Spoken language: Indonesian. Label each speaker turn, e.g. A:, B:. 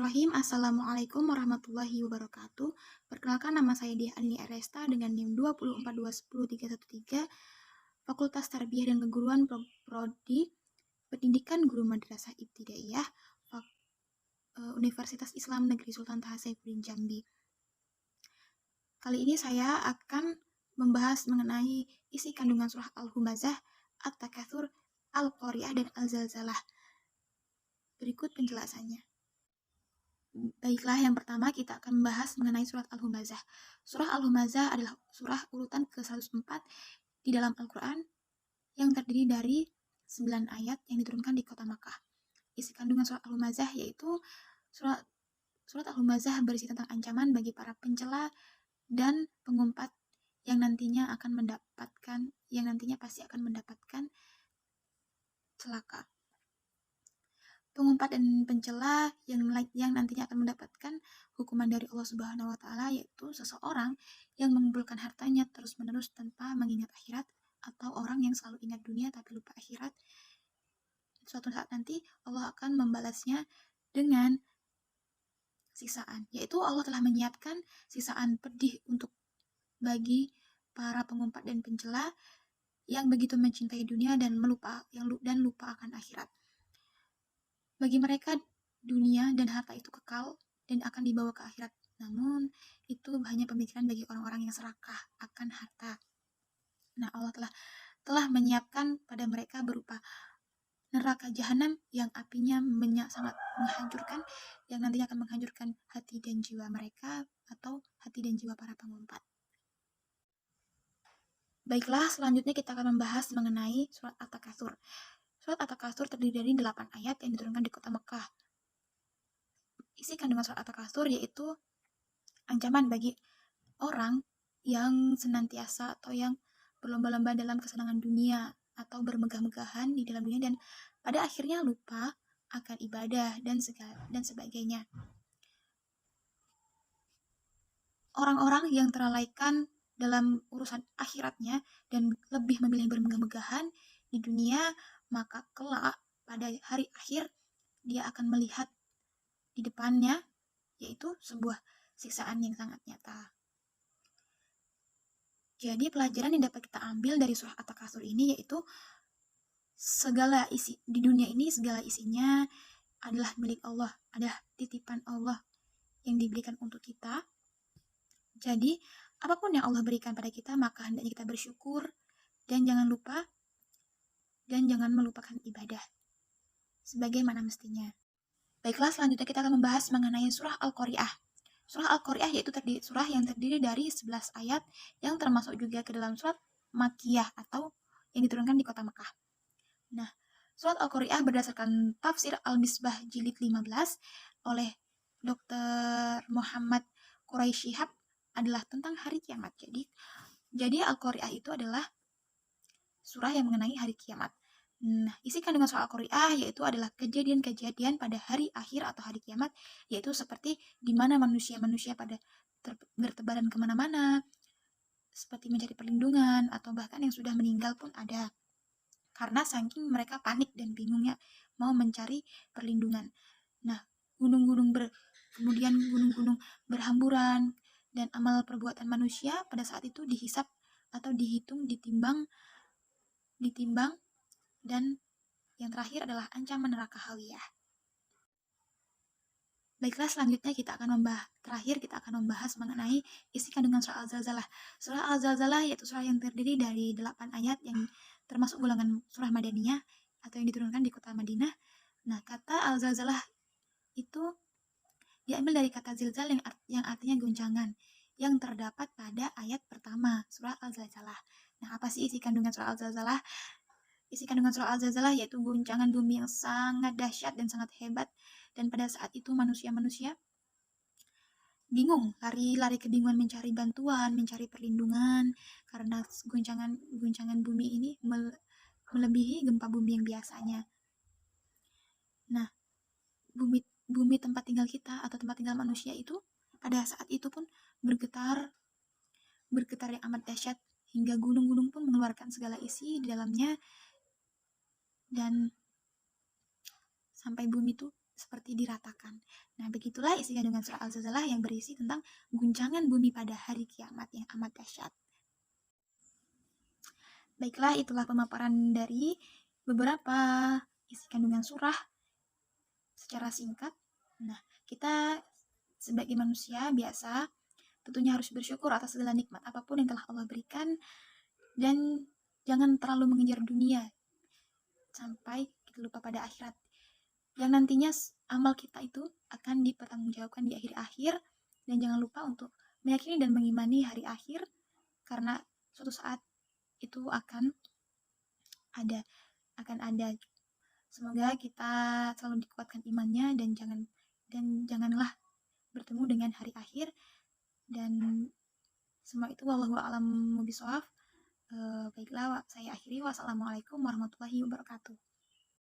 A: Bismillahirrahmanirrahim. Assalamualaikum warahmatullahi wabarakatuh. Perkenalkan, nama saya Diah Andini Aresta dengan NIM 242101313, Fakultas Tarbiyah dan Keguruan Prodi Pendidikan Guru Madrasah Ibtidaiyah, Universitas Islam Negeri Sultan Taha Saifuddin Jambi. Kali ini saya akan membahas mengenai isi kandungan surah Al-Humazah, At-Takatsur, Al-Qari'ah, dan Al-Zalzalah. Berikut penjelasannya. Baiklah, yang pertama kita akan membahas mengenai surat Al-Humazah. Surah Al-Humazah adalah surah urutan ke-104 di dalam Al-Quran yang terdiri dari 9 ayat yang diturunkan di kota Makkah. Isi kandungan surat Al-Humazah yaitu surat Al-Humazah berisi tentang ancaman bagi para pencela dan pengumpat yang nantinya pasti akan mendapatkan celaka. Pengumpat dan pencela yang nantinya akan mendapatkan hukuman dari Allah Subhanahu wa Ta'ala, yaitu seseorang yang mengumpulkan hartanya terus-menerus tanpa mengingat akhirat, atau orang yang selalu ingat dunia tapi lupa akhirat. Suatu saat nanti Allah akan membalasnya dengan siksaan, yaitu Allah telah menyiapkan siksaan pedih bagi para pengumpat dan pencela yang begitu mencintai dunia dan lupa akan akhirat. Bagi mereka, dunia dan harta itu kekal dan akan dibawa ke akhirat. Namun, itu hanya pemikiran bagi orang-orang yang serakah akan harta. Nah, Allah telah menyiapkan pada mereka berupa neraka jahanam yang apinya sangat menghancurkan, yang nantinya akan menghancurkan hati dan jiwa mereka atau hati dan jiwa para pengumpat. Baiklah, selanjutnya kita akan membahas mengenai surat At-Takatsur. Surat At-Takatsur terdiri dari 8 ayat yang diturunkan di kota Mekah. Isi kandungan surat At-Takatsur yaitu ancaman bagi orang yang senantiasa atau yang berlomba-lomba dalam kesenangan dunia atau bermegah-megahan di dalam dunia dan pada akhirnya lupa akan ibadah dan sebagainya. Orang-orang yang terlalaikan dalam urusan akhiratnya dan lebih memilih bermegah-megahan di dunia, maka kelak pada hari akhir dia akan melihat di depannya yaitu sebuah siksaan yang sangat nyata. Jadi pelajaran yang dapat kita ambil dari surah At-Takatsur ini yaitu segala isi di dunia ini, segala isinya adalah milik Allah, adalah titipan Allah yang diberikan untuk kita. Jadi apapun yang Allah berikan pada kita, maka hendaknya kita bersyukur dan jangan melupakan ibadah sebagaimana mestinya. Baiklah, selanjutnya kita akan membahas mengenai surah Al-Qari'ah. Surah Al-Qari'ah yaitu surah yang terdiri dari 11 ayat yang termasuk juga ke dalam surat Makkiyah atau yang diturunkan di kota Mekah. Nah, surat Al-Qari'ah berdasarkan tafsir Al-Misbah jilid 15 oleh Dr. Muhammad Quraisy Shihab adalah tentang hari kiamat. Jadi Al-Qari'ah itu adalah surah yang mengenai hari kiamat. Nah, isi kandungan surah Al-Qari'ah yaitu adalah kejadian-kejadian pada hari akhir atau hari kiamat, yaitu seperti di mana manusia-manusia pada bertebaran kemana-mana, seperti mencari perlindungan, atau bahkan yang sudah meninggal pun ada. Karena saking mereka panik dan bingungnya mau mencari perlindungan. Nah, kemudian gunung-gunung berhamburan, dan amal perbuatan manusia pada saat itu dihisap atau dihitung, ditimbang, dan yang terakhir adalah ancaman neraka hawiyah. Baiklah, selanjutnya kita akan membahas mengenai isi kandungan surah Al-Zalzalah. Surah Al-Zalzalah yaitu surah yang terdiri dari 8 ayat yang termasuk golongan surah Madaniyah atau yang diturunkan di kota Madinah. Nah, kata Al-Zalzalah itu diambil dari kata zilzal yang artinya guncangan yang terdapat pada ayat pertama surah Al-Zalzalah. Nah, apa sih isi kandungan surah Al-Zalzalah? Isi kandungan surah Al-Zalzalah yaitu guncangan bumi yang sangat dahsyat dan sangat hebat, dan pada saat itu manusia-manusia bingung, lari kebingungan mencari bantuan, mencari perlindungan karena guncangan bumi ini melebihi gempa bumi yang biasanya. Nah, bumi tempat tinggal kita atau tempat tinggal manusia itu pada saat itu pun bergetar yang amat dahsyat hingga gunung-gunung pun mengeluarkan segala isi di dalamnya, dan sampai bumi itu seperti diratakan. Nah, begitulah isi kandungan surah Al-Zalzalah yang berisi tentang guncangan bumi pada hari kiamat yang amat dahsyat. Baiklah, itulah pemaparan dari beberapa isi kandungan surah secara singkat. Nah, kita sebagai manusia biasa tentunya harus bersyukur atas segala nikmat apapun yang telah Allah berikan, dan jangan terlalu mengejar dunia sampai kita lupa pada akhirat yang nantinya amal kita itu akan dipertanggungjawabkan di akhir-akhir. Dan jangan lupa untuk meyakini dan mengimani hari akhir, karena suatu saat itu ada akan ada. Semoga kita selalu dikuatkan imannya, dan janganlah bertemu dengan hari akhir. Dan semua itu wallahu a'lam bishawab. Baiklah, saya akhiri. Wassalamualaikum warahmatullahi wabarakatuh.